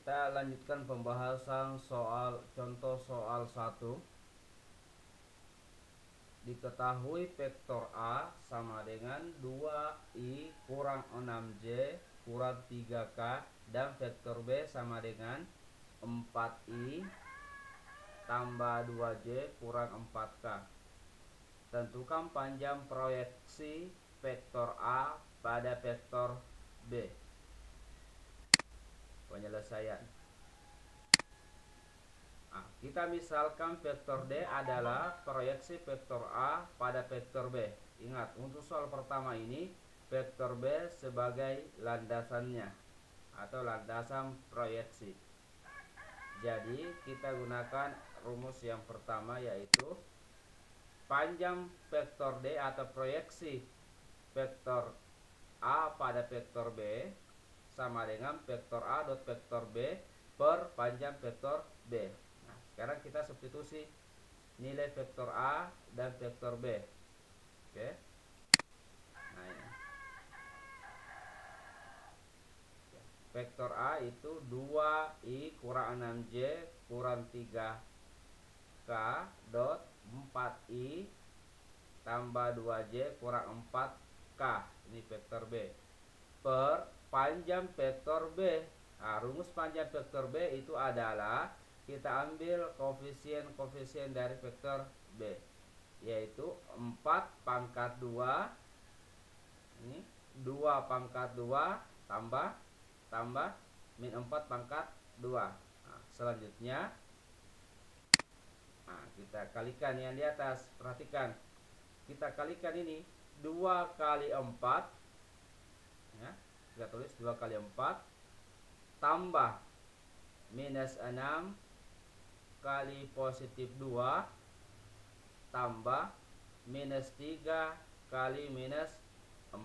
Kita lanjutkan pembahasan soal contoh soal 1. Diketahui vektor A sama dengan 2i kurang 6j kurang 3k dan vektor B sama dengan 4i tambah 2j kurang 4k. Tentukan panjang proyeksi vektor A pada vektor B. Penyelesaian. Kita misalkan vektor D adalah proyeksi vektor A pada vektor B. Ingat, untuk soal pertama ini vektor B sebagai landasannya atau landasan proyeksi. Jadi kita gunakan rumus yang pertama, yaitu panjang vektor D atau proyeksi vektor A pada vektor B sama dengan vektor A dot vektor B per panjang vektor B. Sekarang kita substitusi nilai vektor A dan vektor B. Oke. Nah, ini. Vektor A itu 2i kurang 6j kurang 3k dot 4i tambah 2j kurang 4k. Ini vektor B. Per panjang vektor B. Rumus panjang vektor B itu adalah kita ambil koefisien dari vektor B, yaitu 4 pangkat 2 ini 2 pangkat 2 tambah min 4 pangkat 2. Selanjutnya kita kalikan yang di atas. Perhatikan, kita kalikan ini 2 kali 4 ya, kita tulis 2 kali 4 tambah minus 6 kali positif 2 tambah minus 3 kali minus 4.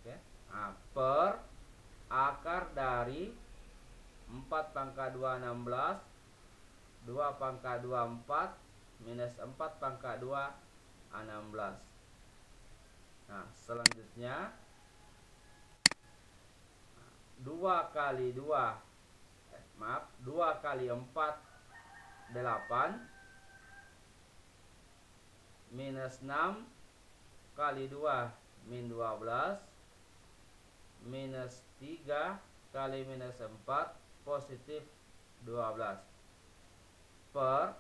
Oke. Per akar dari 4 pangkat 2 16, 2 pangkat 2 4, minus 4 pangkat 2 16. Selanjutnya 2 kali 4 8 minus 6 kali 2 min 12 minus 3 kali minus 4 positif 12 per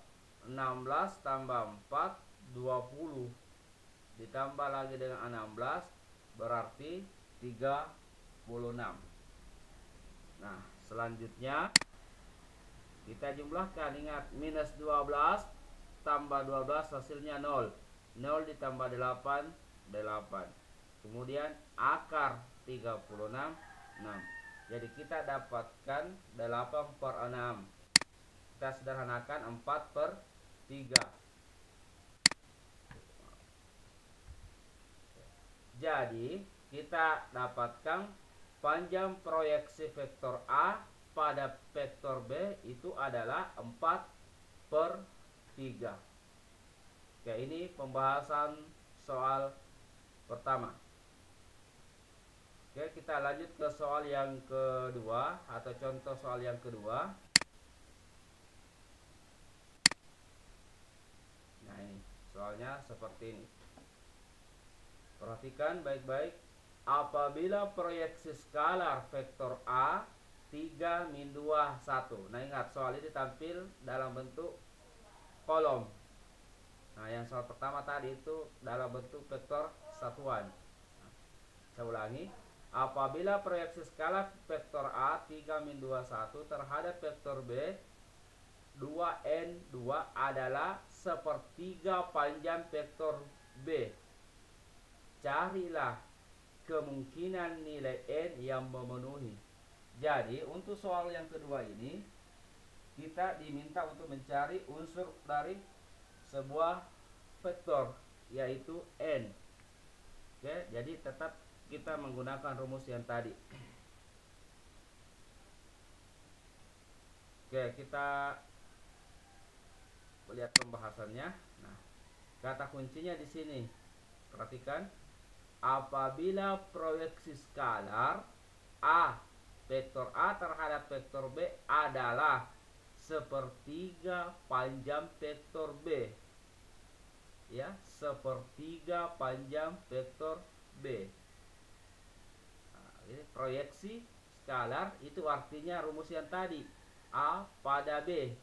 16 tambah 4 20 ditambah lagi dengan 16 berarti 36. Selanjutnya kita jumlahkan. Ingat, minus 12 tambah 12 hasilnya 0. 0 ditambah 8 8. Kemudian akar 36 6. Jadi kita dapatkan 8 per 6. Kita sederhanakan 4 per 3. Jadi kita dapatkan panjang proyeksi vektor A pada vektor B itu adalah 4 per 3. Oke, ini pembahasan soal pertama. Oke, kita lanjut ke soal yang kedua atau contoh soal yang kedua. Nah, ini soalnya seperti ini. Perhatikan baik-baik. Apabila proyeksi skalar vektor A 3 min 2 1. Ingat, soal ini tampil dalam bentuk kolom. Yang soal pertama tadi itu dalam bentuk vektor satuan. Saya ulangi. Apabila proyeksi skalar vektor A 3 min 2 1 terhadap vektor B 2n 2 adalah sepertiga panjang vektor B, carilah kemungkinan nilai n yang memenuhi. Jadi untuk soal yang kedua ini kita diminta untuk mencari unsur dari sebuah vektor, yaitu n. Oke, jadi tetap kita menggunakan rumus yang tadi. Oke, kita lihat pembahasannya. Kata kuncinya di sini. Perhatikan. Apabila proyeksi skalar A vektor A terhadap vektor B adalah sepertiga panjang vektor B. Ya, sepertiga panjang vektor B. Nah, ini proyeksi skalar itu artinya rumus yang tadi, A pada B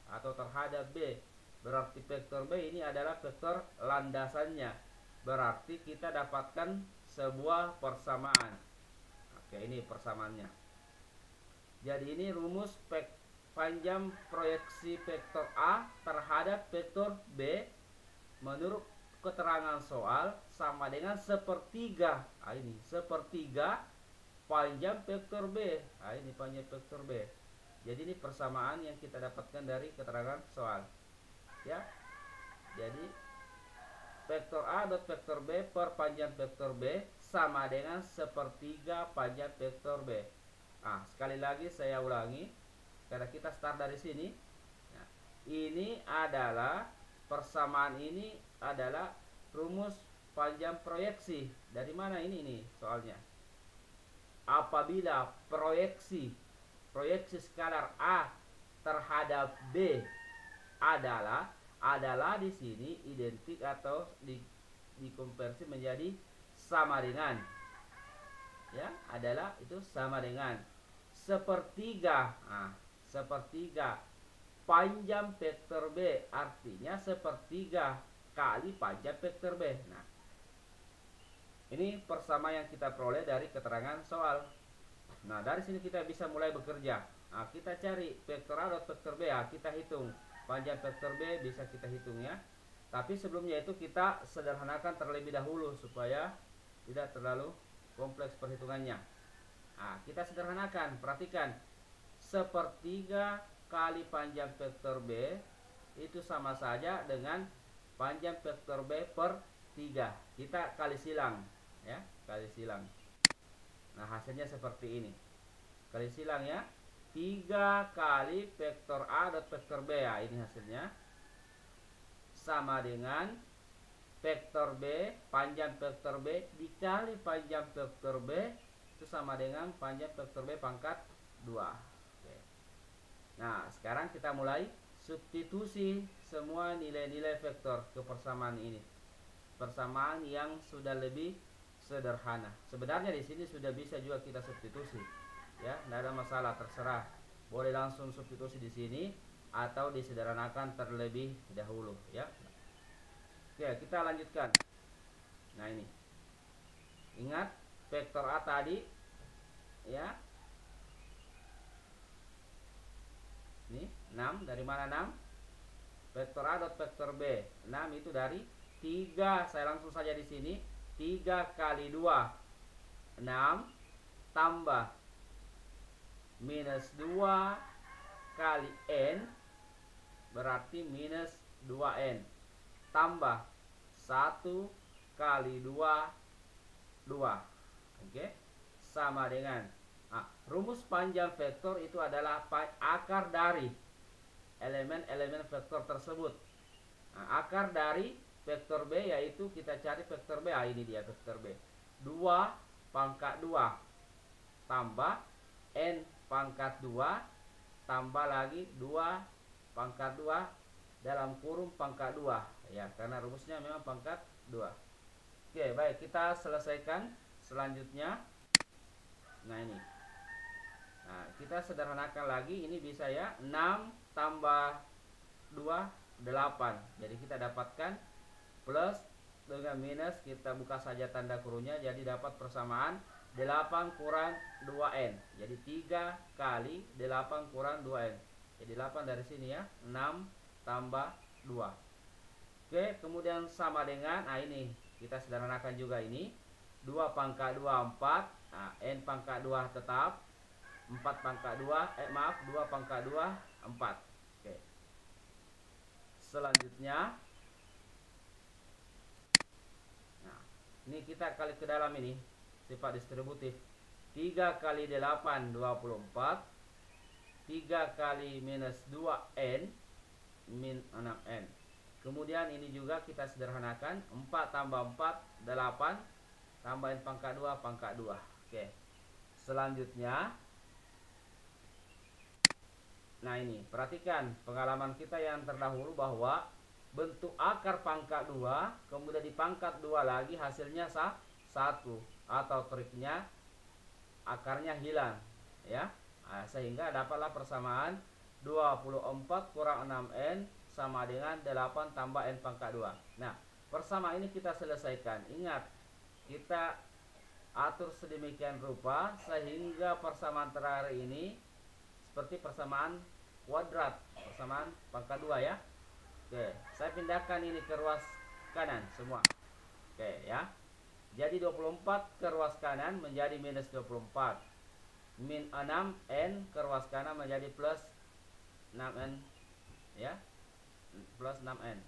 atau terhadap B. Berarti vektor B ini adalah vektor landasannya. Berarti kita dapatkan sebuah persamaan. Oke, ini persamaannya. Jadi ini rumus panjang proyeksi vektor A terhadap vektor B menurut keterangan soal sama dengan sepertiga. Nah, ini sepertiga panjang vektor B. Nah, ini panjang vektor B. Jadi ini persamaan yang kita dapatkan dari keterangan soal. Ya. Jadi vektor A dot vektor B per panjang vektor B sama dengan sepertiga panjang vektor B. Nah, sekali lagi saya ulangi karena kita start dari sini. Nah, ini adalah persamaan, ini adalah rumus panjang proyeksi. Dari mana ini nih soalnya? Apabila proyeksi skalar A terhadap B adalah di sini identik atau dikonversi menjadi sama dengan, ya, adalah itu sama dengan sepertiga. Nah, sepertiga panjang vektor B artinya sepertiga kali panjang vektor B. Nah, ini persama yang kita peroleh dari keterangan soal. Nah, dari sini kita bisa mulai bekerja. Nah, kita cari vektor A dot vektor B. Nah, kita hitung panjang vektor B, bisa kita hitung ya. Tapi sebelumnya itu kita sederhanakan terlebih dahulu supaya tidak terlalu kompleks perhitungannya. Nah, kita sederhanakan. Perhatikan, sepertiga kali panjang vektor B itu sama saja dengan panjang vektor B per 3. Kita kali silang, ya, kali silang. Nah, hasilnya seperti ini. Kali silang ya. 3 kali vektor A dot vektor B. Ya, ini hasilnya sama dengan vektor B, panjang vektor B dikali panjang vektor B itu sama dengan panjang vektor B pangkat 2. Oke. Nah, sekarang kita mulai substitusi semua nilai-nilai vektor ke persamaan ini. Persamaan yang sudah lebih sederhana. Sebenarnya di sini sudah bisa juga kita substitusi. Ya, tidak ada masalah, terserah. Boleh langsung substitusi di sini atau disederhanakan terlebih dahulu, ya. Oke, kita lanjutkan. Nah, ini. Ingat vektor A tadi, ya. Ini 6, dari mana 6? Vektor A dot vektor B. 6 itu dari 3, saya langsung saja di sini. 3 kali 2 6 tambah minus 2 kali N berarti minus 2N tambah 1 kali 2 2. Oke, sama dengan rumus panjang vektor itu adalah akar dari elemen-elemen vektor tersebut. Akar dari vektor B yaitu kita cari vektor B. Ini dia vektor B. 2 pangkat 2 tambah N pangkat 2 tambah lagi 2 pangkat 2 dalam kurung pangkat 2, ya, karena rumusnya memang pangkat 2. Oke, baik, kita selesaikan selanjutnya. Nah, ini. Nah, kita sederhanakan lagi, ini bisa ya, 6 tambah 2 8. Jadi kita dapatkan plus dengan minus, kita buka saja tanda kurungnya, jadi dapat persamaan 8 kurang 2N. Jadi 3 kali 8 kurang 2N. Jadi 8 dari sini ya, 6 tambah 2. Oke, kemudian sama dengan, ini kita sederhanakan juga ini. 2 pangkat 2 4. Nah, N pangkat 2 tetap. 4 pangkat 2, 2 pangkat 2 4. Oke. Selanjutnya, nah, ini kita kali ke dalam ini sifat distributif. 3 kali 8 24. 3 kali minus 2N min 6N. Kemudian ini juga kita sederhanakan. 4 tambah 4 8. Tambahin pangkat 2 pangkat 2. Oke. Selanjutnya Nah ini, perhatikan pengalaman kita yang terdahulu bahwa bentuk akar pangkat 2, kemudian dipangkat 2 lagi hasilnya 1. Atau triknya akarnya hilang ya. Nah, sehingga dapatlah persamaan 24 kurang 6n sama dengan 8 tambah n pangkat 2. Nah, persamaan ini kita selesaikan. Ingat, kita atur sedemikian rupa sehingga persamaan terakhir ini seperti persamaan kuadrat, persamaan pangkat 2 ya. Oke, saya pindahkan ini ke ruas kanan semua. Oke ya. Jadi 24 ke ruas kanan menjadi minus 24. Min 6n ke ruas kanan menjadi plus 6n ya. Plus 6n.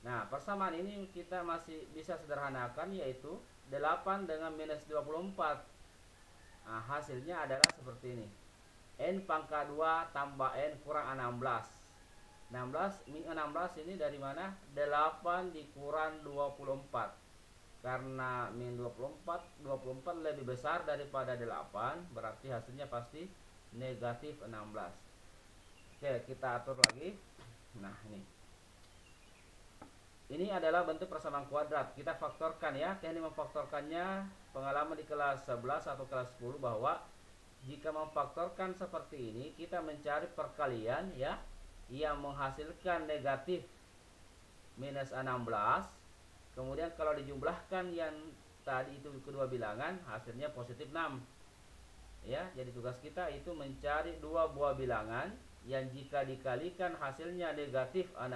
Nah, persamaan ini kita masih bisa sederhanakan, yaitu 8 dengan minus 24. Nah, hasilnya adalah seperti ini. N pangkat 2 tambah N kurang 16. 16 ini dari mana? 8 dikurang 24. Karena min 24 lebih besar daripada 8, berarti hasilnya pasti negatif 16. Oke, kita atur lagi. Nah, ini adalah bentuk persamaan kuadrat. Kita faktorkan ya. Teknik memfaktorkannya pengalaman di kelas 11 atau kelas 10 bahwa jika memfaktorkan seperti ini, kita mencari perkalian ya yang menghasilkan negatif minus 16. Kemudian kalau dijumlahkan yang tadi itu kedua bilangan, hasilnya positif 6. Ya, jadi tugas kita itu mencari dua buah bilangan yang jika dikalikan hasilnya negatif 16,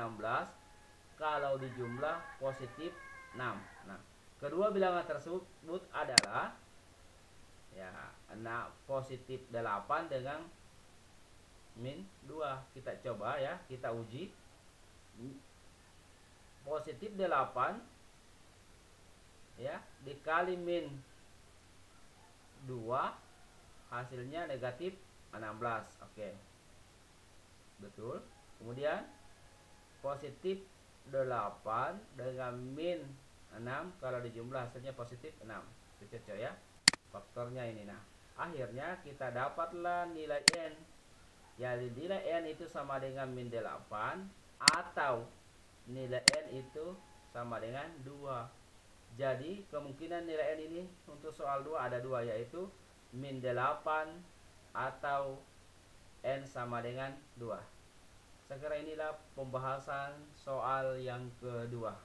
kalau dijumlah positif 6. Nah, kedua bilangan tersebut adalah ya, positif 8 dengan min 2. Kita coba ya, kita uji. Positif 8 ya dikali min 2 hasilnya negatif 16. Oke, betul. Kemudian positif 8 dengan min 6 kalau dijumlah hasilnya positif 6. Itu cocok ya faktornya ini. Nah, akhirnya kita dapatlah nilai n. Jadi nilai n itu sama dengan min 8 atau nilai n itu sama dengan 2. Jadi kemungkinan nilai n ini untuk soal 2 ada 2, yaitu min 8 atau n sama dengan 2. Saya kira inilah pembahasan soal yang kedua.